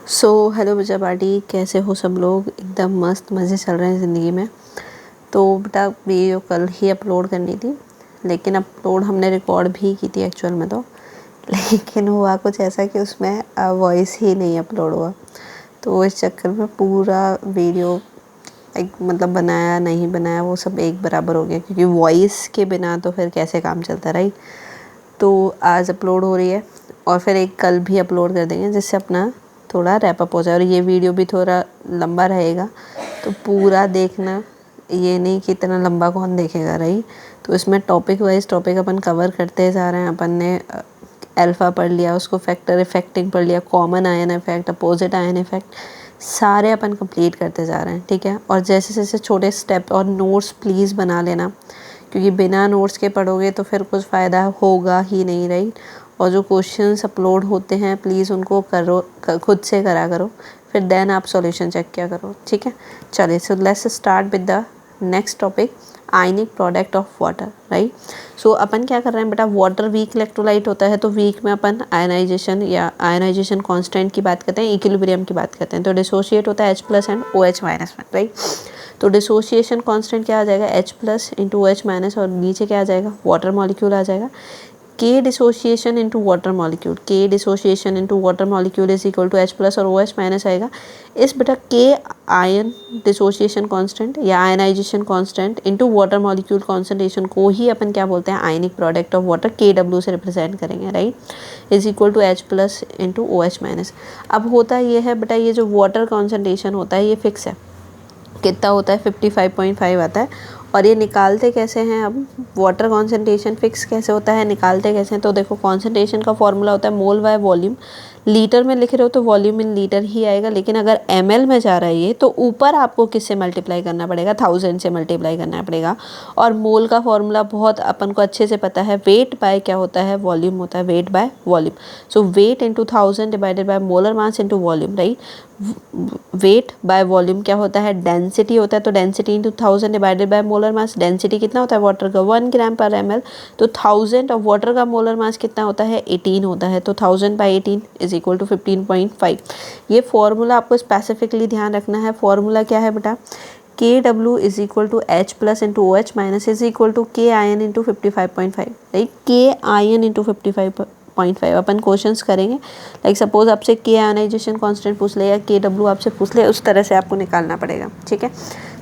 Hello बच्चा party, कैसे हो सब लोग। एकदम मस्त मज़े चल रहे हैं ज़िंदगी में। तो बेटा वीडियो कल ही अपलोड करनी थी, लेकिन अपलोड हमने रिकॉर्ड भी की थी एक्चुअल में तो, लेकिन हुआ कुछ ऐसा कि उसमें वॉइस ही नहीं अपलोड हुआ। तो इस चक्कर में पूरा वीडियो एक मतलब बनाया नहीं बनाया वो सब एक बराबर हो गया, क्योंकि वॉइस के बिना तो फिर कैसे काम चलता, राइट। तो आज अपलोड हो रही है और फिर एक कल भी अपलोड कर देंगे, जिससे अपना थोड़ा रैप अप हो जाए। और ये वीडियो भी थोड़ा लंबा रहेगा, तो पूरा देखना, ये नहीं कि इतना लंबा कौन देखेगा, राइट। तो इसमें टॉपिक वाइज टॉपिक अपन कवर करते जा रहे हैं। अपन ने अल्फ़ा पढ़ लिया, उसको फैक्टर इफेक्टिंग पढ़ लिया, common ion effect, opposite ion effect, सारे अपन कंप्लीट करते जा रहे हैं, ठीक है। और जैसे जैसे छोटे स्टेप और नोट्स प्लीज़ बना लेना, क्योंकि बिना नोट्स के पढ़ोगे तो फिर कुछ फ़ायदा होगा ही नहीं, राइट। और जो क्वेश्चंस अपलोड होते हैं प्लीज़ उनको करो, खुद से करा करो, फिर देन आप सॉल्यूशन चेक किया करो, ठीक है। चलिए, so let's start with the next topic, ionic product of water, right. So अपन क्या कर रहे हैं बेटा, वाटर वीक इलेक्ट्रोलाइट होता है, तो वीक में अपन आयनाइजेशन या आयनाइजेशन कांस्टेंट की बात करते हैं, इक्विलिब्रियम की बात करते हैं। तो डिसोशिएट होता है H+ एंड OH- में, राइट। तो डिसोशिएशन कांस्टेंट क्या आ जाएगा, H+ इंटू OH-, और नीचे क्या आ जाएगा, वाटर मॉलिक्यूल आ जाएगा। K dissociation into water molecule, K dissociation into water molecule is equal to H+ और OH- आएगा। इस बेटा K आयन डिसोशिएशन कांस्टेंट या ionization constant into water molecule concentration को ही अपन क्या बोलते हैं, ionic product of water, KW से रिप्रेजेंट करेंगे, right. Is equal to H+ into OH-। अब होता ये है बेटा, ये जो वाटर कॉन्सेंट्रेशन होता है ये फिक्स है, कितना होता है 55.5 आता है। और ये निकालते कैसे हैं, अब वाटर कॉन्सेंट्रेशन फिक्स कैसे होता है, निकालते कैसे हैं। तो देखो, कॉन्सेंट्रेशन का फॉर्मूला होता है मोल बाय वॉल्यूम। लीटर में लिख रहे हो तो वॉल्यूम इन लीटर ही आएगा, लेकिन अगर ml में जा रहा है ये, तो ऊपर आपको किससे मल्टीप्लाई करना पड़ेगा, 1000 से मल्टीप्लाई करना पड़ेगा। और मोल का फॉर्मूला बहुत अपन को अच्छे से पता है, वेट बाय क्या होता है, वॉल्यूम होता है, weight by volume. So weight into 1000 divided by molar mass into volume, right. Weight by volume क्या होता है, डेंसिटी होता है। तो density into 1000 divided by molar mass, density कितना होता है वाटर का, 1 ग्राम पर ml। तो 1000 और वाटर का मोलर मास कितना होता है, 18 होता है। तो 1000 बाई 18 इज इक्वल टू 15.5। ये फॉर्मूला आपको स्पेसिफिकली ध्यान रखना है। फॉर्मूला क्या है बेटा, KW is equal to H+ into OH- is equal to K ion into 55.5, right. K ion into 55.5 अपन क्वेश्चंस करेंगे। लाइक सपोज आपसे K आयनाइजेशन कांस्टेंट पूछ ले या KW आपसे पूछ ले, उस तरह से आपको निकालना पड़ेगा, ठीक है।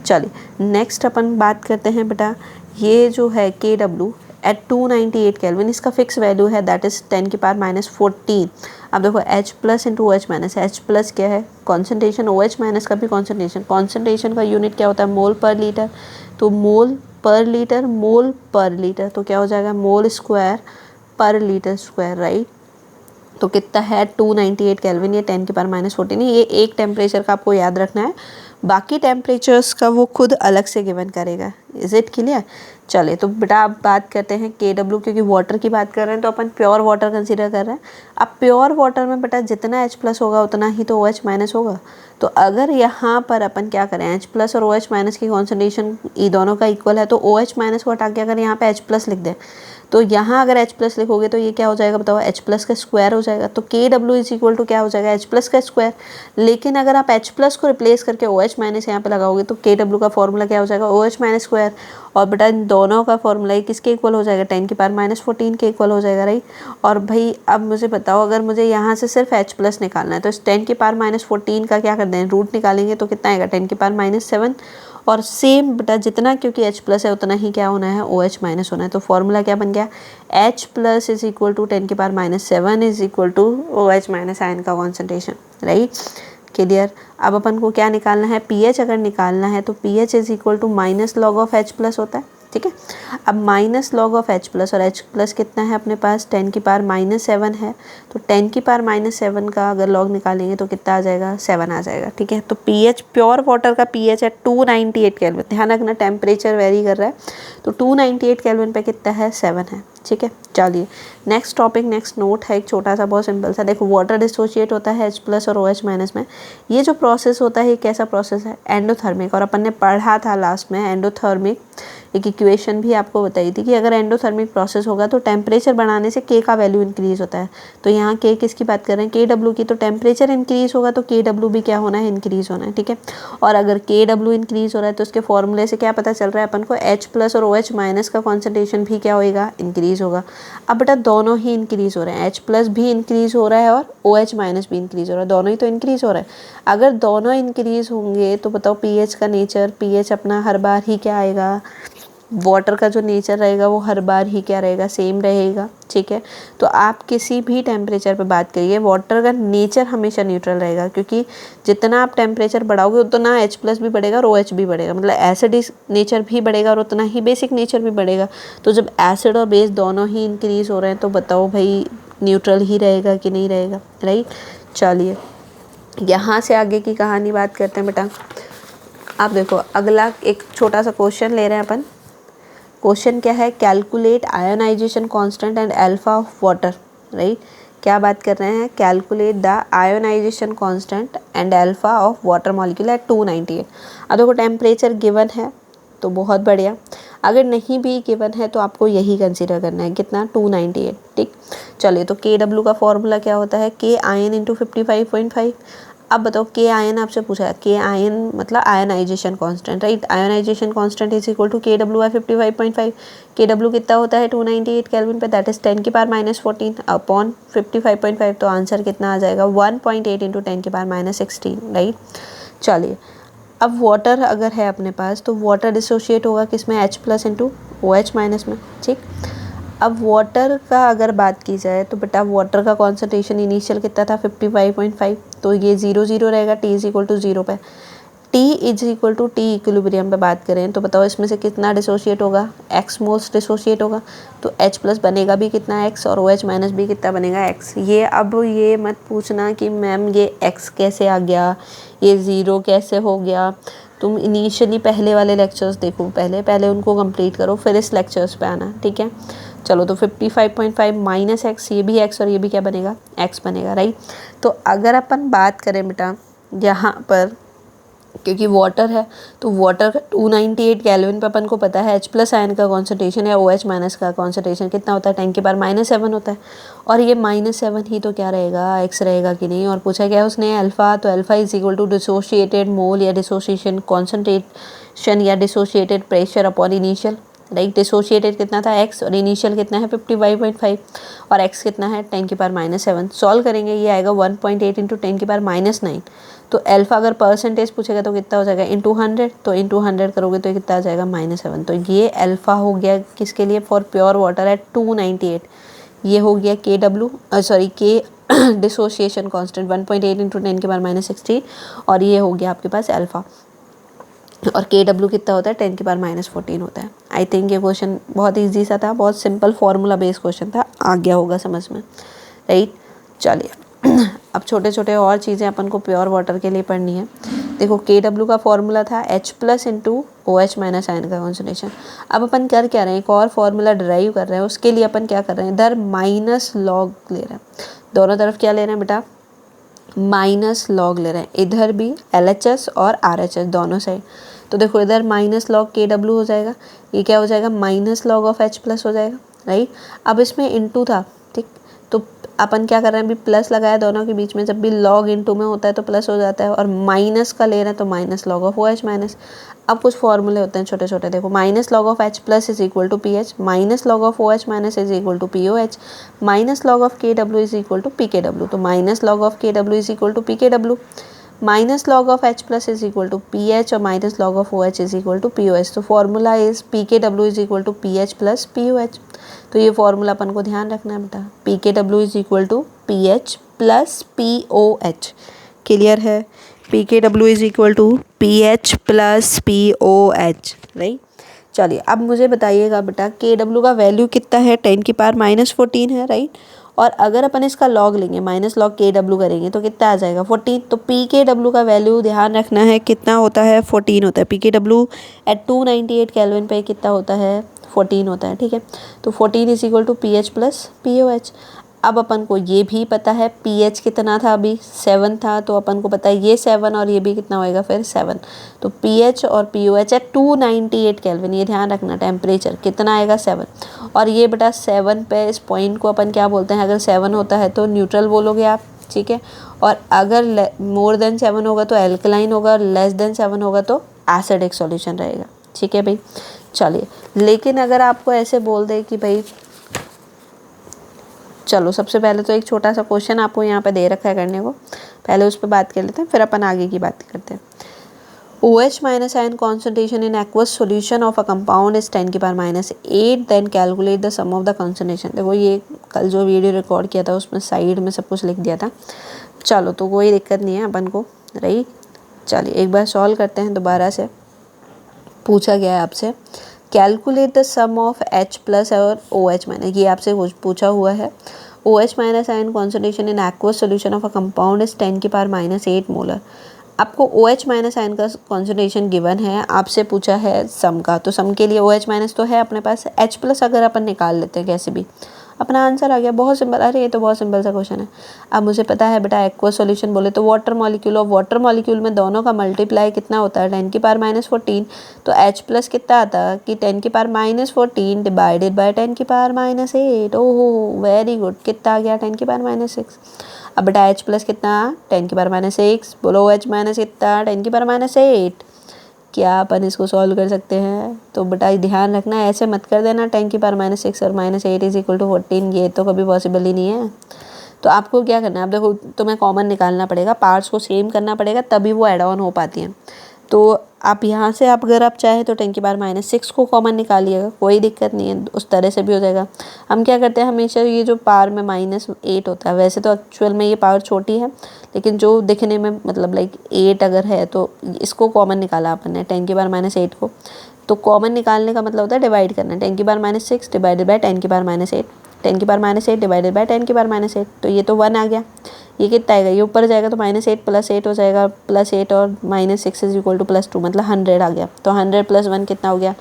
चलिए नेक्स्ट अपन बात करते हैं बेटा, ये जो है KW एट 298 केल्विन, इसका फिक्स वैल्यू है, दैट इज 10⁻⁻14। अब देखो H+ इंटू OH-, H+ क्या है कॉन्सेंट्रेशन, OH- का भी कॉन्सेंट्रेशन। कॉन्सेंट्रेशन का यूनिट क्या होता है, मोल पर लीटर। तो मोल पर लीटर, मोल पर लीटर, तो क्या हो जाएगा, मोल स्क्वायर पर लीटर स्क्वायर, राइट। तो कितना है 298 केल्विन, ये 10⁻⁻14। ये एक टेम्परेचर का आपको याद रखना है, बाकी टेम्परेचर्स का वो खुद अलग से गिवन करेगा। Is it clear. चले तो बेटा अब बात करते हैं KW, क्योंकि वाटर की बात कर रहे हैं तो अपन प्योर वाटर कंसीडर कर रहे हैं। अब प्योर वाटर में बेटा जितना H+ होगा उतना ही तो OH- होगा। तो अगर यहाँ पर अपन क्या करें, H+ और OH- की कॉन्सेंट्रेशन ये दोनों का इक्वल है, तो OH- को हटा के अगर यहाँ पे H+ लिख दें, तो यहाँ अगर H+ लिखोगे तो ये क्या हो जाएगा बताओ, H+ का स्क्वायर हो जाएगा। तो KW इज इक्वल टू क्या हो जाएगा, H+ का स्क्वायर। लेकिन अगर आप H+ को रिप्लेस करके OH- यहाँ पे लगाओगे तो KW का फॉर्मूला क्या हो जाएगा, OH- स्क्वायर। और बेटा इन दोनों का फॉर्मूला किसके इक्वल हो जाएगा, 10⁻⁻14 के इक्वल हो जाएगा, राइट। और भाई अब मुझे बताओ, अगर मुझे यहाँ से सिर्फ H+ निकालना है तो इस 10⁻⁻14 का क्या कर दें, रूट निकालेंगे तो कितना आएगा, 10⁻⁻7। और सेम बेटा जितना, क्योंकि H+ है उतना ही क्या होना है, OH- होना है। तो फॉर्मूला क्या बन गया, H+ is equal to 10⁻⁻7 is equal to OH- ion का कॉन्सेंट्रेशन, राइट। क्लियर। अब अपन को क्या निकालना है, pH अगर निकालना है तो pH is equal to minus log of H+ होता है, ठीक है। अब माइनस लॉग ऑफ H+ और H+ कितना है अपने पास, 10⁻⁻7 है। तो 10⁻⁻7 का अगर लॉग निकालेंगे तो कितना आ जाएगा, 7 आ जाएगा, ठीक है। तो pH, प्योर वाटर का pH है 298 केल्विन। ध्यान रखना टेम्परेचर वेरी कर रहा है, तो 298 केल्विन पे कितना है, 7 है, ठीक है। चलिए नेक्स्ट टॉपिक, नेक्स्ट नोट है एक छोटा सा, बहुत सिंपल सा। देखो वाटर डिसोशिएट होता है H+ और OH- में। ये जो प्रोसेस होता है ये कैसा प्रोसेस है? एंडोथर्मिक। और अपन ने पढ़ा था लास्ट में एंडोथर्मिक, एक इक्वेशन भी आपको बताई थी कि अगर एंडोथर्मिक प्रोसेस होगा तो टेम्परेचर बढ़ाने से K का वैल्यू इंक्रीज होता है। तो यहाँ K किसकी बात कर रहे हैं? KW की। तो टेम्परेचर इंक्रीज होगा तो KW भी क्या होना है? इंक्रीज होना है, ठीक है। और अगर KW इंक्रीज हो रहा है तो उसके फॉर्मूले से क्या पता चल रहा है अपन को? H+ और OH- का कॉन्सेंट्रेशन भी क्या होएगा? इंक्रीज होगा। अब बेटा दोनों ही इंक्रीज हो रहे हैं, H+ भी इंक्रीज हो रहा है और OH- भी इंक्रीज हो रहा है, दोनों ही तो इंक्रीज हो रहा है। अगर दोनों इंक्रीज होंगे तो बताओ pH का नेचर, pH अपना हर बार ही क्या आएगा? वाटर का जो नेचर रहेगा वो हर बार ही क्या रहेगा? सेम रहेगा, ठीक है। तो आप किसी भी टेम्परेचर पे बात करिए, वाटर का नेचर हमेशा न्यूट्रल रहेगा, क्योंकि जितना आप टेम्परेचर बढ़ाओगे उतना H+ भी बढ़ेगा और OH भी बढ़ेगा, मतलब एसिड नेचर भी बढ़ेगा और उतना ही बेसिक नेचर भी बढ़ेगा। तो जब एसिड और बेस दोनों ही इंक्रीज हो रहे हैं तो बताओ भाई न्यूट्रल ही रहेगा कि नहीं रहेगा, राइट। चलिए यहाँ से आगे की कहानी बात करते हैं बेटा। आप देखो अगला एक छोटा सा क्वेश्चन ले रहे हैं अपन। क्वेश्चन क्या है? Calculate ionization constant and alpha of water, right. क्या बात कर रहे हैं? Calculate the ionization constant and alpha of water molecule at 298। अब देखो टेम्परेचर गिवन है तो बहुत बढ़िया, अगर नहीं भी गिवन है तो आपको यही कंसीडर करना है, कितना? 298, ठीक। चलिए तो KW का फॉर्मूला क्या होता है? K ion into 55.5। अब बताओ K आयन आपसे पूछा है, K आयन मतलब ionization constant, right. Ionization constant is equal to KW/55.5। KW कितना होता है? 298 केल्विन पे, दैट इज 10⁻⁻14 अपॉन 55.5। तो आंसर कितना आ जाएगा? 1.8 इंटू 10⁻⁻16, राइट। चलिए अब वाटर अगर है अपने पास तो वाटर डिसोशिएट होगा किस में? H+ इंटू OH- में, ठीक। अब वाटर का अगर बात की जाए तो बेटा वाटर का कॉन्सेंट्रेशन इनिशियल कितना था? 55.5। तो ये 0 0 रहेगा, T इज इक्वल टू 0 पे। T is equal to T equilibrium पे बात करें तो बताओ इसमें से कितना डिसोशिएट होगा? X मोस्ट डिसोशिएट होगा। तो H+ बनेगा भी कितना? X, और OH- भी कितना बनेगा? X। ये अब ये मत पूछना कि मैम ये X कैसे आ गया, ये 0 कैसे हो गया। तुम इनिशियली पहले वाले लेक्चर्स देखो, पहले उनको कंप्लीट करो, फिर इस लेक्चर्स पे आना, ठीक है। चलो तो 55.5 माइनस X, ये भी X और ये भी क्या बनेगा? X बनेगा, राइट। तो अगर अपन बात करें बेटा यहाँ पर, क्योंकि वाटर है तो वाटर का 298 केल्विन पे अपन को पता है H+ आयन का कॉन्सेंट्रेशन या OH- का कॉन्सेंट्रेशन कितना होता है? 10⁻⁷ होता है। और ये -7 ही तो क्या रहेगा? X रहेगा कि नहीं। और पूछा क्या है उसने? अल्फ़ा। तो alpha is equal to dissociated mole या डिसोसिएशन कॉन्सेंट्रेशन या dissociated pressure upon initial, right. Dissociated कितना था? X, और इनिशियल कितना है? 55.5, और X कितना है? 10⁻⁷। सॉल्व करेंगे ये आएगा 1.8 इंटू 10⁻⁹। तो अल्फ़ा अगर परसेंटेज पूछेगा तो कितना हो जाएगा? इंटू 100। तो इंटू 100 करोगे तो कितना आ जाएगा? -7। तो ये अल्फ़ा हो गया किसके लिए? For pure water at 298। ये हो गया KW, sorry K dissociation constant 1.8 into 10⁻⁻16, और ये हो गया आपके पास अल्फ़ा। और KW कितना होता है? 10⁻⁻14 होता है। आई थिंक ये क्वेश्चन बहुत ईजी सा था, बहुत सिंपल फार्मूला बेस्ड क्वेश्चन था, आ गया होगा समझ में, राइट। चलिए अब छोटे छोटे और चीज़ें अपन को प्योर वाटर के लिए पढ़नी है। देखो KW का फॉर्मूला था H+ इंटू OH- आयन का कॉन्सेंट्रेशन। अब अपन कर क्या रहे हैं? एक और फॉर्मूला डिराइव कर रहे हैं, उसके लिए अपन क्या कर रहे हैं? इधर माइनस लॉग ले रहे हैं, दोनों तरफ क्या ले रहे हैं बेटा? माइनस लॉग ले रहे हैं, इधर भी LHS और RHS दोनों साइड। तो देखो इधर माइनस लॉग KW हो जाएगा, ये क्या हो जाएगा? माइनस लॉग ऑफ H+ हो जाएगा, राइट। अब इसमें इंटू था, ठीक। तो अपन क्या कर रहे हैं? अभी प्लस लगाया दोनों के बीच में, जब भी लॉग इंटू में होता है तो प्लस हो जाता है, और माइनस का ले रहे हैं तो माइनस लॉग ऑफ OH-। अब कुछ फॉर्मूले होते हैं छोटे छोटे, देखो minus log of H+ is equal to PH, minus log of OH- is equal to POH, minus log of KW is equal to PKW। तो minus log of KW is equal to PKW, minus log of H+ is equal to PH, और minus log of OH is equal to POH। तो formula is PKW is equal to PH plus POH। तो ये formula अपन को ध्यान रखना है बेटा, PKW is equal to PH plus POH। Clear है? PKW is equal to PH plus POH, right. चलिए अब मुझे बताइएगा बेटा KW का वैल्यू कितना है? 10⁻⁻14 है, राइट। और अगर अपन इसका लॉग लेंगे, माइनस लॉग KW करेंगे तो कितना आ जाएगा? 14। तो PKW का वैल्यू ध्यान रखना है कितना होता है? 14 होता है। PKW एट 298 केल्विन पे कितना होता है? 14 होता है, ठीक है। तो 14 is equal to P H plus P O H. अब अपन को ये भी पता है पी एच कितना था, अभी 7 था, तो अपन को पता है ये 7 और ये भी कितना होएगा फिर 7। तो पी एच और पी ओ एच है 298 केल्विन, ये ध्यान रखना। टेम्परेचर कितना आएगा 7, और ये बेटा 7 पे इस पॉइंट को अपन क्या बोलते हैं, अगर 7 होता है तो न्यूट्रल बोलोगे आप, ठीक है। और अगर मोर देन 7 होगा तो एल्कलाइन होगा, लेस देन 7 होगा तो एसिडिक सॉल्यूशन रहेगा, ठीक है भाई। चलिए, लेकिन अगर आपको ऐसे बोल दे कि भाई, चलो सबसे पहले तो एक छोटा सा क्वेश्चन आपको यहाँ पे दे रखा है करने को, पहले उस पर बात कर लेते हैं, फिर अपन आगे की बात करते हैं। OH minus ion concentration in aqueous solution of a compound is 10 की power -8, then calculate the sum of the concentration। देखो ये कल जो वीडियो रिकॉर्ड किया था उसमें साइड में सब कुछ लिख दिया था। चलो तो कोई दिक्कत नहीं है अपन को, राइट। चलिए एक बार सॉल्व करते हैं दोबारा से। पूछा गया है आपसे calculate the sum of H plus और OH माइनस, ये आपसे पूछा हुआ है। OH minus ion concentration in aqueous solution of a compound is 10 की पावर -8 मोलर। आपको OH माइनस आयन का कॉन्सेंट्रेशन गिवन है, आपसे पूछा है सम का, तो सम के लिए OH माइनस तो है अपने पास, H प्लस अगर अपन निकाल लेते हैं कैसे भी, अपना आंसर आ गया। बहुत सिंपल, अरे ये तो बहुत सिंपल सा क्वेश्चन है। अब मुझे पता है बेटा एक्वस सॉल्यूशन बोले तो वाटर मॉलिक्यूल, और वाटर मॉलिक्यूल में दोनों का मल्टीप्लाई कितना होता है 10 की पावर -14, तो H प्लस कितना आता कि 10 की पावर -14 डिवाइडेड बाय 10 की पावर -8। ओहो वेरी गुड, कितना आ गया 10 की पावर -6। अब बेटा H प्लस कितना 10 की पावर -6, बोलो OH माइनस कितना 10 की पावर -8। क्या अपन इसको सॉल्व कर सकते हैं? तो बेटा ध्यान रखना, ऐसे मत कर देना 10 की पावर -6 और -8 इज इक्वल टू 14, ये तो कभी पॉसिबल ही नहीं है। तो आपको क्या करना है, अब देखो तुम्हें कॉमन निकालना पड़ेगा, पार्ट्स को सेम करना पड़ेगा, तभी वो एड ऑन हो पाती हैं। तो आप यहाँ से अगर आप चाहे तो 10 की पावर -6 को कॉमन निकालिएगा, कोई दिक्कत नहीं है, उस तरह से भी हो जाएगा। हम क्या करते हैं हमेशा, ये जो पावर में -8 होता है, वैसे तो एक्चुअल में ये पावर छोटी है, लेकिन जो दिखने में मतलब लाइक 8 अगर है तो इसको कॉमन निकाला अपन ने 10 की पावर -8 को। तो कॉमन निकालने का मतलब होता है डिवाइड करना, 10 की पावर -6 डिवाइडेड बाय 10 की पावर -8, 10 की पावर -8 डिवाइडेड बाय 10 की पावर -8, तो ये तो 1 आ गया। ये कितना आएगा, ये ऊपर जाएगा तो -8 + 8 हो जाएगा, +8 और -6 इज इक्वल टू +2, मतलब 100 आ गया। तो 100 + 1 कितना हो गया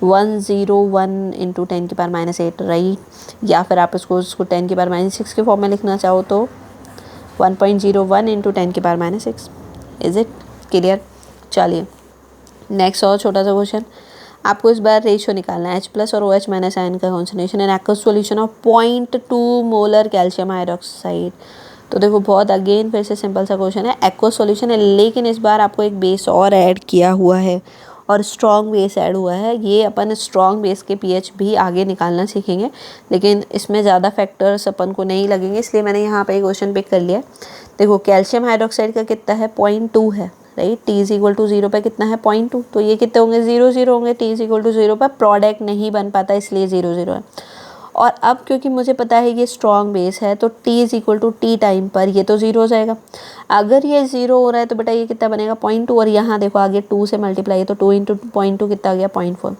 101 इंटू 10 की पावर -8, राइट। या फिर आप उसको 10 की पावर -6 के फॉर्म में लिखना चाहो तो 1.01 इंटू 10 की पावर -6। Is it clear? चलिए नेक्स्ट और छोटा सा क्वेश्चन, आपको इस बार रेशियो निकालना है H प्लस और OH माइनस आयन का concentration in aqueous solution of 0.2 molar calcium hydroxide. तो देखो बहुत अगेन फिर से सिंपल सा क्वेश्चन है, एक्वस सॉल्यूशन है, लेकिन इस बार आपको एक बेस और ऐड किया हुआ है, और स्ट्रॉन्ग बेस ऐड हुआ है। ये अपन स्ट्रॉन्ग बेस के pH भी आगे निकालना सीखेंगे, लेकिन इसमें ज़्यादा फैक्टर्स अपन को नहीं लगेंगे, इसलिए मैंने यहाँ पे क्वेश्चन पिक कर लिया। देखो कैल्शियम हाइड्रोक्साइड का कितना है 0.2 है, right. T is equal to 0 पर कितना है 0.2, तो ये कितने होंगे 0 0 होंगे। T इज इक्वल टू 0 पर प्रोडक्ट नहीं बन पाता, इसलिए 0 0 है। और अब क्योंकि मुझे पता है ये स्ट्रॉन्ग बेस है, तो T is equal to T time पर ये तो 0 हो जाएगा। अगर ये 0 हो रहा है तो बेटा ये कितना बनेगा 0.2, और यहाँ देखो आगे 2 से मल्टीप्लाई है, तो 2 इंटू 0.2 कितना आ गया 0.4।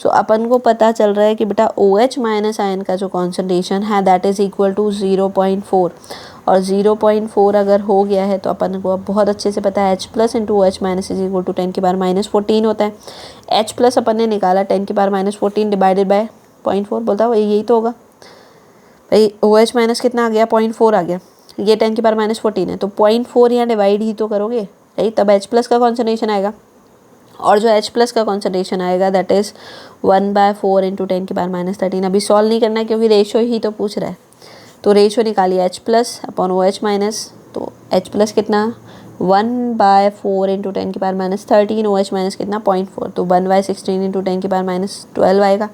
सो अपन को पता चल रहा है कि बेटा OH माइनस आयन का जो कॉन्सेंट्रेशन है दैट इज़ इक्वल टू 0.4, और 0.4 अगर हो गया है तो अपन को अब बहुत अच्छे से पता है H plus into OH minus is equal to 10 की पावर -14 होता है। H प्लस अपन ने निकाला 10 की पावर -14 डिवाइडेड बाय 0.4, बोलता है यही तो होगा भाई। OH माइनस कितना आ गया 0.4 आ गया, ये 10 की पावर -14 है, तो 0.4 यहाँ डिवाइड ही तो करोगे, राइट, तब H प्लस का कॉन्सेंट्रेशन आएगा। और जो H प्लस का कॉन्सेंट्रेशन आएगा दैट इज़ 1/4 इंटू 10 की पावर -13। अभी सॉल्व नहीं करना है क्योंकि रेशियो ही तो पूछ रहा है, तो रेशियो निकालिए H plus upon OH minus, तो H प्लस कितना 1/4 इंटू 10 की पावर -13, OH माइनस कितना 0.4, तो 1/16 इंटू 10 की पावर -12 आएगा।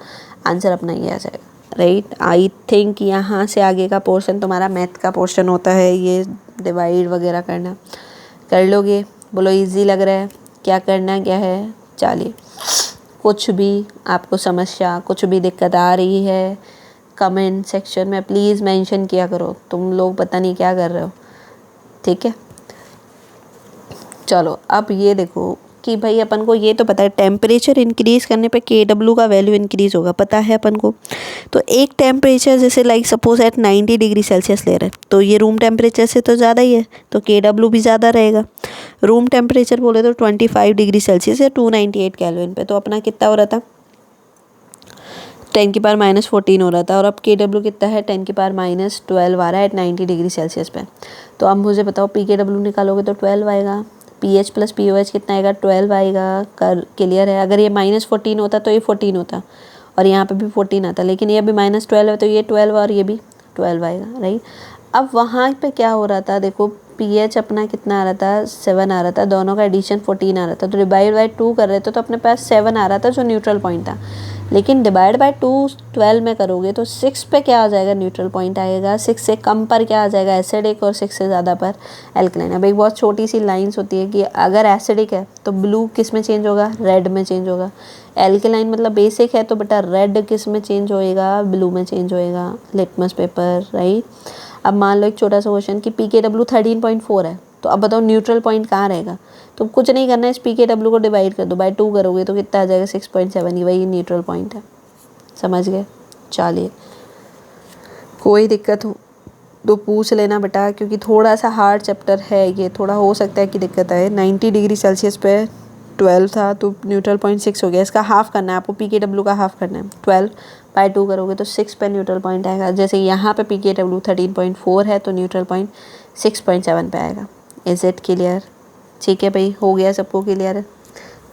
आंसर अपना ये आ जाएगा, राइट। आई थिंक यहाँ से आगे का पोर्शन तुम्हारा मैथ का पोर्शन होता है, ये डिवाइड वगैरह करना कर लोगे। बोलो इजी लग रहा है? क्या करना क्या है? चलिए, कुछ भी आपको समस्या, कुछ भी दिक्कत आ रही है कमेंट सेक्शन में प्लीज़ मेंशन किया करो, तुम लोग पता नहीं क्या कर रहे हो, ठीक है। चलो अब ये देखो कि भाई अपन को ये तो पता है टेम्परेचर इंक्रीज़ करने पे KW का वैल्यू इंक्रीज़ होगा, पता है अपन को। तो एक टेम्परेचर जैसे like suppose at 90 degree Celsius ले रहे हैं, तो ये रूम टेम्परेचर से तो ज़्यादा ही है, तो KW भी ज़्यादा रहेगा। रूम टेम्परेचर बोले तो 25 डिग्री सेल्सियस या 298 केल्विन पे, तो अपना कितना हो रहा था 10⁻14 हो रहा था और अब KW कितना है 10⁻12 आ रहा है एट 90 डिग्री सेल्सियस पे। तो अब मुझे बताओ PKW निकालोगे तो 12 आएगा, PH प्लस POH कितना आएगा 12 आएगा। क्लियर है। अगर ये -14 होता तो ये 14 होता और यहाँ पे भी 14 आता, लेकिन ये अभी -12 है तो ये 12 और ये भी 12 आएगा, राइट। अब वहाँ पे क्या हो रहा था, देखो PH अपना कितना आ रहा था 7 आ रहा था, दोनों का एडिशन 14 आ रहा था, तो डिवाइड बाई 2 कर रहे थे तो अपने पास 7 आ रहा था जो न्यूट्रल पॉइंट था। लेकिन डिवाइड बाई 2 12 में करोगे तो 6 पे क्या आ जाएगा, न्यूट्रल पॉइंट आएगा। 6 से कम पर क्या आ जाएगा, एसिडिक, और 6 से ज़्यादा पर एल्कलाइन। अब एक बहुत छोटी सी लाइन्स होती है कि अगर एसिडिक है तो ब्लू किस में चेंज होगा, रेड में चेंज होगा। एल्कलाइन मतलब बेसिक है तो बेटा रेड किस में चेंज होएगा, ब्लू में चेंज होएगा। Litmus paper, right. अब मान लो एक छोटा सा क्वेश्चन कि PKW 13.4 है, तो अब बताओ न्यूट्रल पॉइंट कहाँ रहेगा। तो कुछ नहीं करना है, इस PKW को डिवाइड कर दो, बाय 2 करोगे तो कितना आ जाएगा 6.7, वही न्यूट्रल पॉइंट है। समझ गए। चलिए, कोई दिक्कत हो तो पूछ लेना बेटा, क्योंकि थोड़ा सा हार्ड चैप्टर है ये, थोड़ा हो सकता है कि दिक्कत आए। 90 डिग्री सेल्सियस पे 12 था तो न्यूट्रल पॉइंट 6 हो गया। इसका हाफ करना है आपको, PKW का हाफ करना है। 12 बाय 2 करोगे तो 6 पे न्यूट्रल पॉइंट आएगा। जैसे यहाँ पे PKW 13.4 है तो न्यूट्रल पॉइंट 6.7 पे आएगा। Is it clear? ठीक है भाई, हो गया सबको क्लियर है।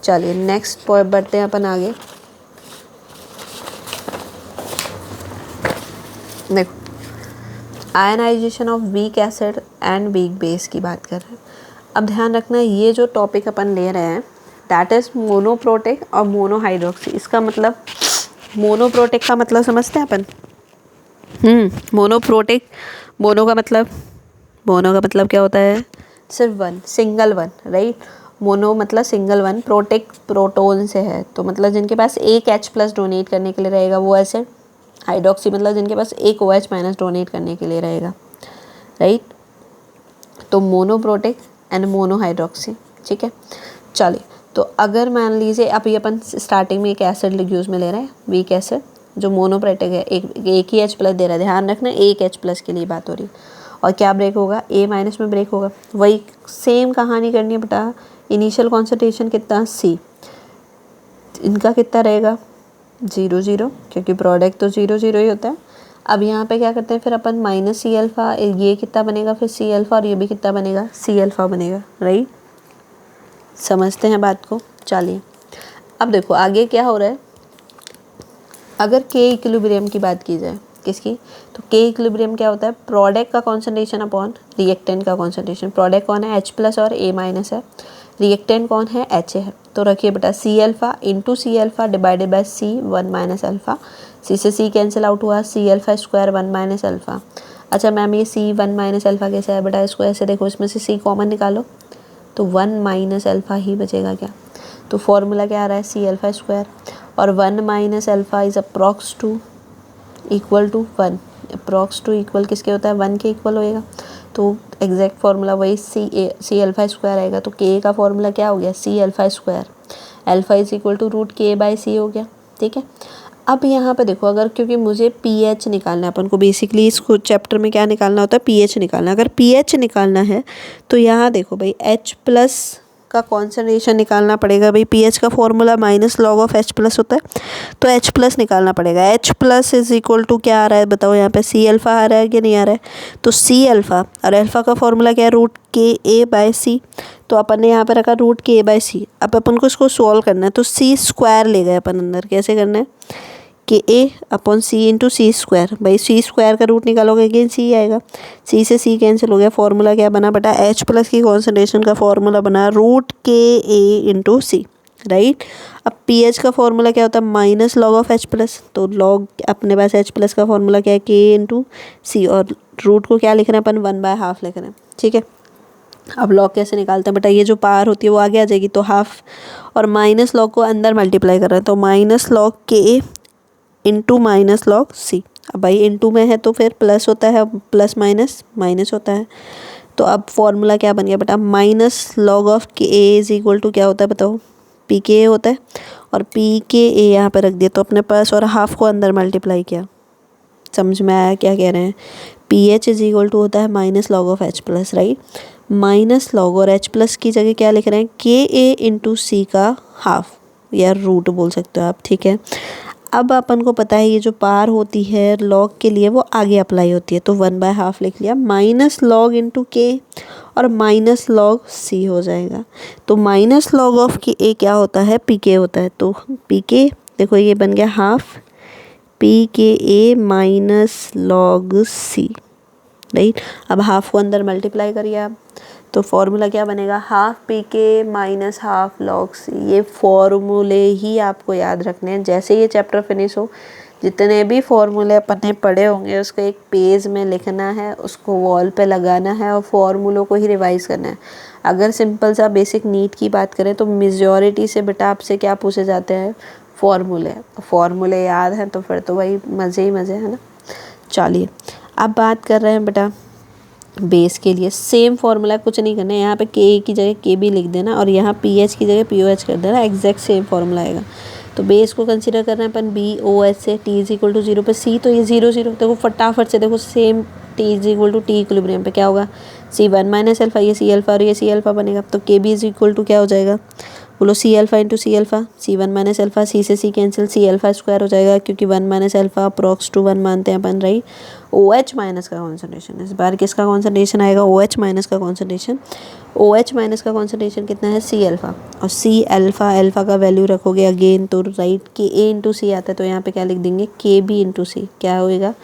चलिए नेक्स्ट पॉइंट बढ़ते हैं अपन आगे। देखो, ionization of weak acid and weak base की बात कर रहे हैं। अब ध्यान रखना, ये जो टॉपिक अपन ले रहे हैं दैट इज़ मोनोप्रोटिक और मोनोहाइड्रोक्सी। इसका मतलब, मोनोप्रोटिक का मतलब समझते हैं अपन। मोनोप्रोटिक, मोनो का मतलब क्या होता है, सिर्फ one, single one, right. Mono मतलब सिंगल वन, प्रोटिक प्रोटोन से है, तो मतलब जिनके पास एक H+ डोनेट करने के लिए रहेगा वो एसिड। हाइड्रोक्सी मतलब जिनके पास एक OH- डोनेट करने के लिए रहेगा, राइट। तो मोनोप्रोटिक एंड मोनोहाइड्रोक्सी, ठीक है। चलिए, तो अगर मान लीजिए अभी अपन स्टार्टिंग में एक एसिड यूज़ में ले रहे हैं, वीक एसिड जो मोनोप्रोटिक है, एक ही H+ दे रहा है। ध्यान रखना, एक H+ के लिए बात हो रही है। और क्या ब्रेक होगा, A- में ब्रेक होगा। वही सेम कहानी करनी है बेटा। इनिशियल कॉन्सेंट्रेशन कितना, C, इनका कितना रहेगा 0 0, क्योंकि प्रोडक्ट तो 0 0 ही होता है। अब यहाँ पे क्या करते हैं फिर अपन -C-अल्फ़ा, ये कितना बनेगा फिर C-अल्फ़ा, और ये भी कितना बनेगा C-अल्फ़ा बनेगा, राइट। समझते हैं बात को। चलिए, अब देखो आगे क्या हो रहा है। अगर K इक्विलिब्रियम की बात की जाए, किसकी, तो K इक्विलिब्रियम क्या होता है, प्रोडक्ट का कॉन्सेंट्रेशन अपॉन रिएक्टेंट का कॉन्सेंट्रेशन। प्रोडक्ट कौन है, H+ और A- है, रिएक्टेंट कौन है, HA है। तो रखिए बेटा C alpha into C alpha divided by C 1 - alpha. C से C कैंसिल आउट हुआ, C-अल्फ़ा² 1 - अल्फ़ा। अच्छा मैम, ये C 1 - अल्फ़ा कैसे है बेटा, इसको ऐसे देखो, इसमें से C कॉमन निकालो तो 1 - अल्फ़ा ही बचेगा क्या। तो फॉर्मूला क्या आ रहा है, C-अल्फ़ा² और 1 - alpha is approx to equal to 1। Approx to equal किसके होता है, 1 के इक्वल होएगा। तो एग्जैक्ट फार्मूला वही C-अल्फ़ा² आएगा। तो K का फार्मूला क्या हो गया, C-अल्फ़ा²। Alpha is equal to √K/C हो गया, ठीक है। अब यहाँ पे देखो, अगर क्योंकि मुझे pH निकालना है, अपन को बेसिकली इस चैप्टर में क्या निकालना होता है, pH निकालना है। अगर pH निकालना है तो यहाँ देखो भाई, H+ का कॉन्सेंट्रेशन निकालना पड़ेगा। भाई pH का फॉर्मूला -log of H+ होता है, तो H+ निकालना पड़ेगा। H+ इज इक्वल टू क्या आ रहा है बताओ, यहाँ पे C-अल्फ़ा आ रहा है कि नहीं आ रहा है। तो C-अल्फ़ा, और अल्फ़ा का फॉर्मूला क्या है, √Ka/C। तो अपन ने यहाँ पर रखा √Ka/C। अब अपन को इसको सॉल्व करना है, तो C² ले गए अपन अंदर। कैसे करना है, Ka/C इंटू C²। भाई C² का रूट निकालोगे अगेन C आएगा। C से C कैंसिल हो गया। फॉर्मूला क्या बना बेटा, H+ की कॉन्सेंट्रेशन का फॉर्मूला बना √Ka इंटू C, राइट। अब pH का फॉर्मूला क्या होता है, -log of H+। तो log अपने पास H+ का फॉर्मूला क्या है, K इंटू C, और रूट को क्या लिख रहे हैं अपन, 1/2 लिख रहे हैं, ठीक है। अब log कैसे निकालते हैं बेटा, ये जो पार होती है वो आगे आ जाएगी, तो हाफ, और -log को अंदर मल्टीप्लाई कर रहे हैं, तो -log Ka into -log C। अब भाई इंटू में है तो फिर प्लस होता है, प्लस माइनस माइनस होता है। तो अब फॉर्मूला क्या बन गया बेटा, -log of Ka is equal to क्या होता है बताओ, Pka होता है, और Pka यहाँ पे रख दिया तो अपने पास, और हाफ को अंदर मल्टीप्लाई किया। समझ में आया क्या कह रहे हैं। pH इज इक्वल टू होता है -log of H+, right. -log और H+ की जगह क्या लिख रहे हैं, Ka इंटू C का हाफ, या रूट बोल सकते हो आप, ठीक है। अब अपन को पता है ये जो पार होती है लॉग के लिए वो आगे अप्लाई होती है, तो 1/2 लिख लिया, माइनस लॉग इंटू के और माइनस लॉग सी हो जाएगा। तो माइनस लॉग ऑफ के ए क्या होता है, पी के होता है। तो पी के देखो ये बन गया हाफ पी के ए माइनस लॉग सी, राइट। अब हाफ को अंदर मल्टीप्लाई करिए आप, तो फॉर्मूला क्या बनेगा, हाफ पी के माइनस हाफ लॉग सी। ये फॉर्मूले ही आपको याद रखने हैं। जैसे ये चैप्टर फिनिश हो, जितने भी फॉर्मूले अपन ने पढ़े होंगे उसको एक पेज में लिखना है, उसको वॉल पे लगाना है और फॉर्मूलों को ही रिवाइज करना है। अगर सिंपल सा बेसिक नीट की बात करें तो मेजॉरिटी से बेटा आपसे क्या पूछे जाते हैं, फॉर्मूले याद हैं तो फिर तो वही मज़े ही मज़े है ना। चलिए अब बात कर रहे हैं बेटा बेस के लिए। सेम फॉर्मूला, कुछ नहीं करना है, यहाँ पे के की जगह के बी लिख देना और यहाँ पी एच की जगह पी ओ एच कर देना, एग्जैक्ट सेम फॉर्मूला आएगा। तो बेस को कंसीडर करना है अपन बी ओ एच से, टी इज इक्वल टू 0 पे सी, तो ये 0 0 देखो फटाफट से देखो same, T is equal to T equilibrium पे क्या होगा, C1 माइनस एल्फा, ये सी अल्फा और ये सी अल्फा बनेगा। तो के बी इज इक्वल टू क्या हो जाएगा, बोलो C alpha into C alpha, C1 minus alpha, C से C cancel, C alpha square हो जाएगा क्योंकि 1 माइनस एल्फा अप्रॉक्स टू 1 मानते हैं अपन, राइट। ओ एच माइनस का कॉन्सेंट्रेशन, इस बार किसका कॉन्सेंट्रेशन आएगा, ओ एच माइनस का कॉन्सेंट्रेशन। ओ एच माइनस का कॉन्सेंट्रेशन कितना है, सी अल्फा, और सी अल्फा, अल्फा का वैल्यू रखोगे अगेन तो राइट के ए इंटू सी आता है, तो यहाँ पे क्या लिख देंगे, के बी इंटू सी, क्या होएगा,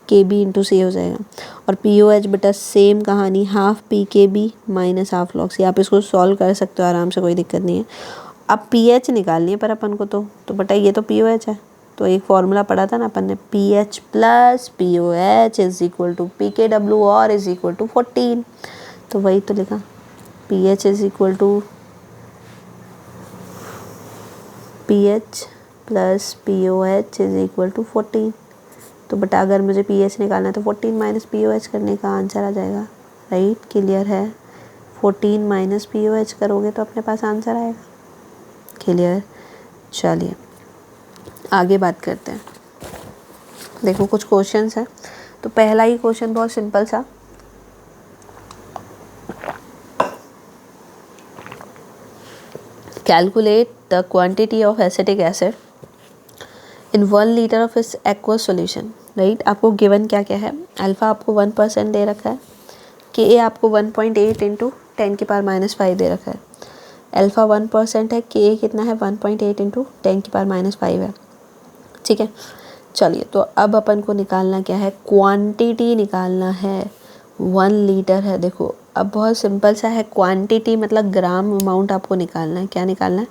के बी इंटू सी हो जाएगा। और पी ओ एच बेटा सेम कहानी, हाफ पी के B minus half log c. आप इसको सॉल्व कर सकते हो आराम से, कोई दिक्कत नहीं है। अब पी एच निकालनी है पर अपन को तो बेटा ये तो पी ओ एच है, तो एक फॉर्मूला पढ़ा था ना अपन ने, P H plus P O H is equal to P K W और इज इक्वल टू 14। तो वही तो लिखा, P H is equal to P H plus P O H is equal to 14। तो बेटा अगर मुझे पी एच निकालना है तो 14 माइनस पी ओ एच करने का आंसर आ जाएगा, राइट। क्लियर है, 14 माइनस पी ओ एच करोगे तो अपने पास आंसर आएगा। क्लियर, चलिए आगे बात करते हैं। देखो कुछ क्वेश्चंस हैं, तो पहला ही क्वेश्चन बहुत सिंपल सा, calculate the quantity of acetic acid in 1 litre of इस एक्वस सॉल्यूशन, राइट। आपको गिवन क्या क्या है, अल्फा आपको 1% दे रखा है, के ए आपको 1.8 इंटू 10⁻⁻5 दे रखा है। अल्फा 1% है, के ए कितना है 1.8 इंटू 10⁻⁵ है, ठीक है। चलिए तो अब अपन को निकालना क्या है, क्वांटिटी निकालना है, 1 लीटर है। देखो अब बहुत सिंपल सा है, क्वांटिटी मतलब ग्राम अमाउंट आपको निकालना है। क्या निकालना है,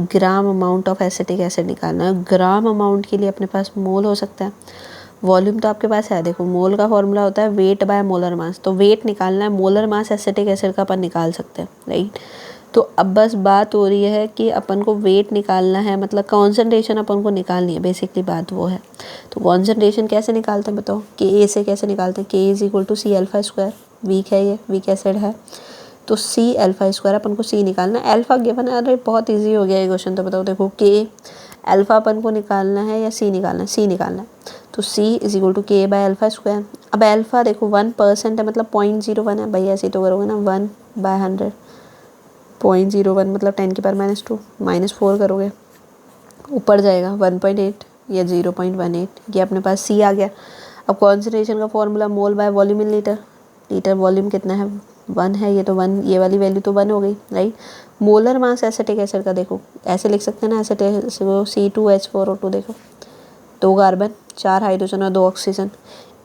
ग्राम अमाउंट ऑफ एसिटिक एसिड निकालना है। ग्राम अमाउंट के लिए अपने पास मोल हो सकता है, वॉल्यूम तो आपके पास है। देखो मोल का फॉर्मूला होता है वेट बाय मोलर मास, तो वेट निकालना है, मोलर मास एसिटिक एसिड का अपन निकाल सकते हैं, राइट। तो अब बस बात हो रही है कि अपन को वेट निकालना है, मतलब कॉन्सेंट्रेशन अपन को निकालनी है, बेसिकली बात वो है। तो कॉन्सेंट्रेशन कैसे निकालते हैं बताओ, के ए से कैसे निकालते हैं, K is equal to C alpha square, weak है ये, वीक एसिड है तो सी अल्फा स्क्वायर, अपन को सी निकालना है। अल्फा गिवन है, अरे बहुत इजी हो गया ये क्वेश्चन, तो बताओ देखो के अल्फा अपन को निकालना है या सी निकालना है, सी निकालना है, तो सी इज इक्वल टू के बाय अल्फा स्क्वायर। अब अल्फा देखो 1% है, मतलब 0.01 है, भाई ऐसे तो करोगे ना 1/100, 0.01 मतलब 10⁻⁻2 -4 करोगे ऊपर जाएगा 1.8 या 0.18, ये अपने पास सी आ गया। अब कॉन्सेंट्रेशन का formula mole by volume in litre, litre volume कितना है 1 है, ये तो 1, ये वाली वैल्यू तो 1 हो गई, right. Molar mass acetic acid का देखो ऐसे लिख सकते हैं ना, एसिटिक C2H4O2, देखो 2 कार्बन 4 हाइड्रोजन और 2 ऑक्सीजन,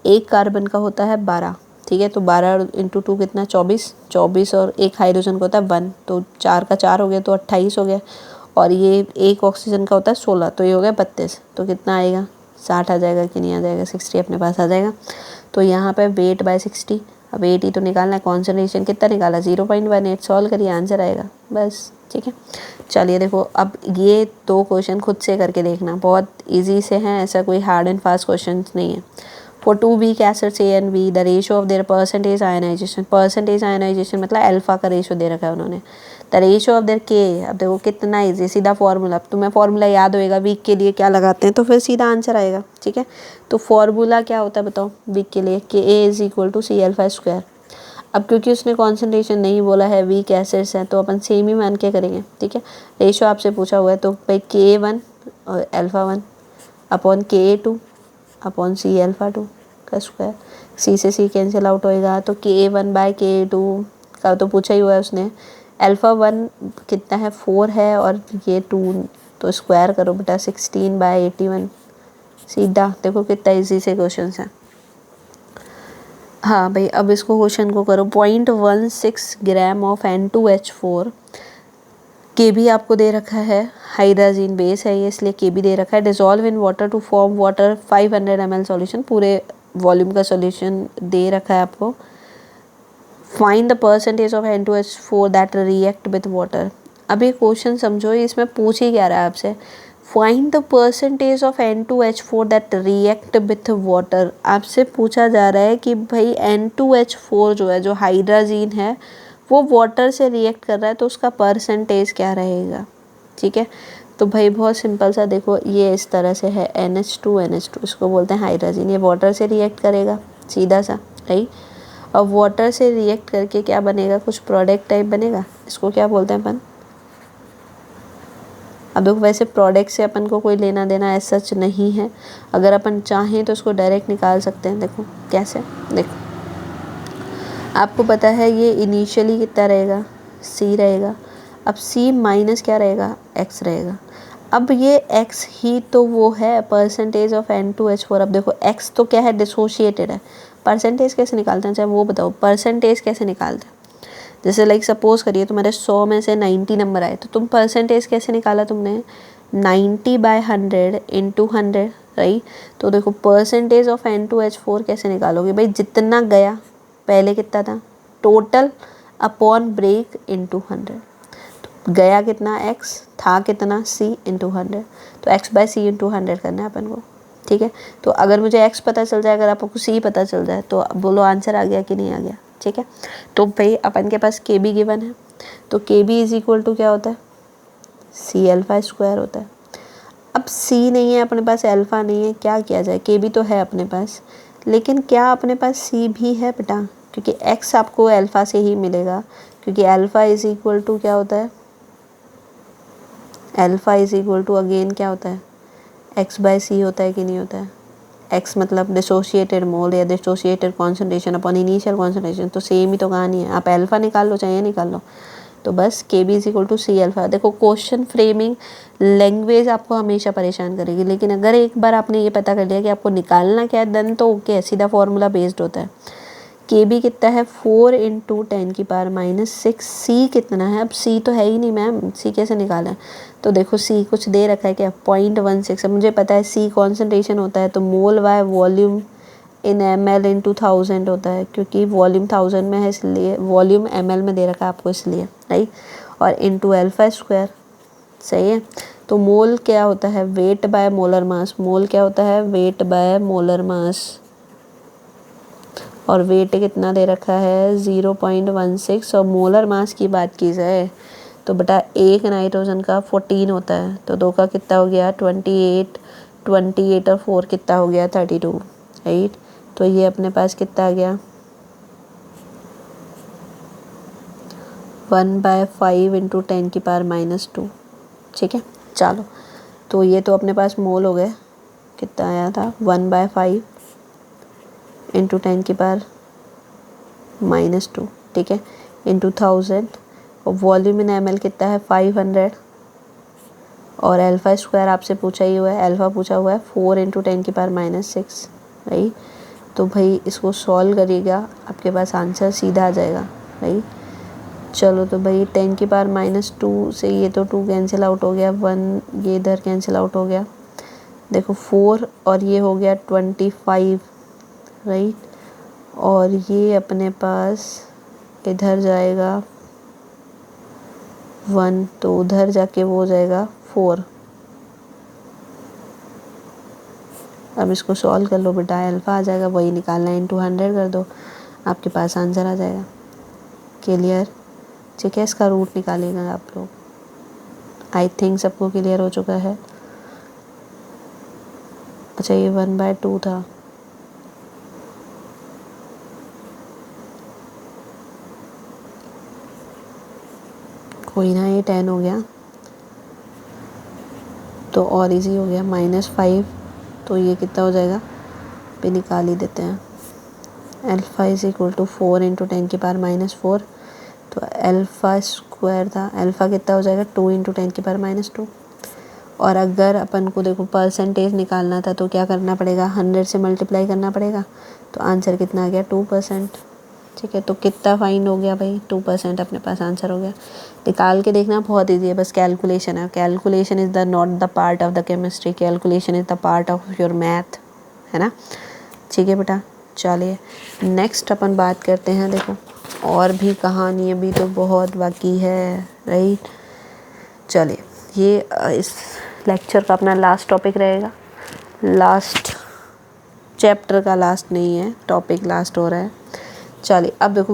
एक कार्बन का होता है 12, ठीक है। तो 12 × 2 कितना 24 और एक हाइड्रोजन का होता है 1, तो 4 का 4 हो गया तो 28 हो गया, और ये एक ऑक्सीजन का होता है 16, तो ये हो गया 32, तो कितना आएगा 60 आ जाएगा कि नहीं आ जाएगा, 60 अपने पास आ जाएगा। तो यहाँ पे वेट बाय 60, अब 80 तो निकालना है, कॉन्सेंट्रेशन कितना निकाला 0.18, सॉल्व करिए आंसर आएगा बस, ठीक है। चलिए देखो अब ये 2 क्वेश्चन खुद से करके देखना, बहुत इजी से हैं, ऐसा कोई हार्ड एंड फास्ट क्वेश्चन नहीं है। For 2 weak acids A and B, the ratio of their percentage ionization मतलब अल्फा का रेशियो दे रखा है उन्होंने। द रेशियो ऑफ देयर के, अब देखो कितना इजी, सीधा फॉर्मूला, अब तुम्हें फॉर्मूला याद होएगा वीक के लिए क्या लगाते हैं, तो फिर सीधा आंसर आएगा, ठीक है। तो फॉर्मूला क्या होता है बताओ वीक के लिए, K A is equal to C alpha square. अब क्योंकि उसने कॉन्सेंट्रेशन नहीं बोला है, वीक एसिड्स हैं, तो अपन सेम ही मान के करेंगे, ठीक है। रेशियो आपसे पूछा हुआ है तो भाई K1 और alpha 1 upon KA2 upon C α2 का स्क्वायर। C से C कैंसिल आउट होएगा तो KA1/KA2 का तो पूछा ही हुआ है उसने। α1 कितना है 4 है और ये 2, तो स्क्वायर करो बेटा 16/81। सीधा देखो कितना इजी से क्वेश्चन है। हाँ भाई अब इसको क्वेश्चन को करो। 0.16 ग्राम ऑफ N2H4 के भी आपको दे रखा है, हाइड्रोजन बेस है ये इसलिए के भी दे रखा है। Dissolve in water to form water 500 ml solution, पूरे वॉल्यूम का सॉल्यूशन दे रखा है आपको। Find the percentage of N2H4 that react with water. अब ये क्वेश्चन समझो, इसमें पूछ ही क्या रहा है आपसे, find the percentage of N2H4 that react with water. आपसे पूछा जा रहा है कि भाई N2H4 जो है, जो हाइड्रोजन है, वो वाटर से रिएक्ट कर रहा है तो उसका परसेंटेज क्या रहेगा। ठीक है, तो भाई बहुत सिंपल सा देखो, ये इस तरह से है NH2 इसको बोलते हैं हाइड्रोजन, ये वाटर से रिएक्ट करेगा सीधा सा, राइट। अब वाटर से रिएक्ट करके क्या बनेगा, कुछ प्रोडक्ट टाइप बनेगा, इसको क्या बोलते हैं अपन। अब देखो वैसे प्रोडक्ट से अपन को कोई लेना देना ऐसा सच नहीं है, अगर अपन चाहें तो उसको डायरेक्ट निकाल सकते हैं। देखो कैसे, देखो आपको पता है ये इनिशियली कितना रहेगा, C रहेगा। अब C माइनस क्या रहेगा, X रहेगा। अब ये X ही तो वो है परसेंटेज ऑफ N2H4। अब देखो X तो क्या है, डिसोशिएटेड है। परसेंटेज कैसे निकालते हैं, चाहे वो बताओ, परसेंटेज कैसे निकालते हैं। जैसे लाइक सपोज करिए तुम्हारे 100 में से 90 नंबर आए तो तुम परसेंटेज कैसे निकाला तुमने, 90/100 × 100, राइट। तो देखो परसेंटेज ऑफ N2H4 कैसे निकालोगे भाई, जितना गया पहले कितना था टोटल अपॉन ब्रेक × 100। तो गया कितना X, था कितना C × 100, तो X/C × 100 करना है अपन को। ठीक है, तो अगर मुझे X पता चल जाए, अगर आपको C पता चल जाए तो बोलो आंसर आ गया कि नहीं आ गया। ठीक है, तो भाई अपन के पास KB गिवन है, तो KB = क्या होता है, C α² होता है। अब C नहीं है अपने पास, अल्फ़ा नहीं है, क्या किया जाए। KB तो है अपने पास, लेकिन क्या अपने पास C भी है बेटा, क्योंकि X आपको अल्फ़ा से ही मिलेगा, क्योंकि अल्फ़ा = क्या होता है, अल्फ़ा = अगेन क्या होता है, X/C होता है कि नहीं होता है। X मतलब डिसोशिएटेड मोल या dissociated concentration upon initial concentration, तो सेम ही तो कहानी है। आप अल्फ़ा निकाल लो चाहे ये निकाल लो, तो बस KB = C α। देखो क्वेश्चन फ्रेमिंग लैंग्वेज आपको हमेशा परेशान करेगी, लेकिन अगर एक बार आपने ये पता कर लिया कि आपको निकालना क्या है, देन तो ओके, सीधा फॉर्मूला बेस्ड होता है। KB कितना है 4 × 10⁻⁻6। C कितना है, अब C तो है ही नहीं मैम, C कैसे निकाला है। तो देखो C कुछ दे रखा है क्या, 0.16। अब मुझे पता है C कॉन्सेंट्रेशन होता है तो मोल बाय वॉल्यूम इन ml × 1000 होता है, क्योंकि वॉल्यूम 1000 में है इसलिए, वॉल्यूम ml में दे रखा है आपको इसलिए, राइट। और × α², सही है। तो मोल क्या होता है, वेट बाय मोलर मास। मोल क्या होता है, वेट बाय मोलर मास, और वेट कितना दे रखा है 0.16। और मोलर मास की बात की जाए तो बेटा एक नाइट्रोजन का 14 होता है, तो 2 का कितना हो गया 28, 28 और 4 कितना हो गया 32, राइट। तो ये अपने पास कितना आ गया 1/5 × 10⁻²। ठीक है, चलो तो ये तो अपने पास मोल हो गए, कितना आया था 1/5 × 10⁻², ठीक है, × 1000। और वॉल्यूम इन ml कितना है 500, और α² आपसे पूछा ही हुआ है, अल्फ़ा पूछा हुआ है 4 × 10⁻6, राइट। तो भाई इसको सॉल्व करिएगा, आपके पास आंसर सीधा आ जाएगा, राइट। चलो तो भाई 10⁻² से ये तो 2 कैंसिल आउट हो गया, 1 ये इधर कैंसिल आउट हो गया, देखो 4 और ये हो गया 25, राइट। और ये अपने पास इधर जाएगा 1, तो उधर जाके वो हो जाएगा 4। अब इसको सॉल्व कर लो बेटा, अल्फ़ा आ जाएगा, वही निकालना है, × 100 कर दो, आपके पास आंसर आ जाएगा। क्लियर, ठीक है। इसका रूट निकालेगा आप लोग, आई थिंक सबको क्लियर हो चुका है। अच्छा ये 1/2 था, कोई ना, ये 10 हो गया तो और इजी हो गया, -5 तो ये कितना हो जाएगा, पे निकाल ही देते हैं। Alpha is equal to 4 into 10 की पावर -4, तो अल्फ़ा स्क्वायर था, अल्फ़ा कितना हो जाएगा 2 इंटू 10 की पावर -2। और अगर अपन को देखो परसेंटेज निकालना था तो क्या करना पड़ेगा, 100 से मल्टीप्लाई करना पड़ेगा, तो आंसर कितना आ गया 2%। ठीक है, तो कितना फाइंड हो गया भाई, 2% अपने पास आंसर हो गया। निकाल के देखना बहुत ईजी है, बस कैलकुलेशन है। Calculation is the not the part of the chemistry, calculation is the part of your math, है ना। ठीक है बेटा, चलिए नेक्स्ट अपन बात करते हैं। देखो और भी कहानी अभी तो बहुत बाकी है, राइट। चलिए ये इस लेक्चर का अपना लास्ट टॉपिक रहेगा, लास्ट चैप्टर का लास्ट नहीं है, टॉपिक लास्ट हो रहा है। चलिए अब देखो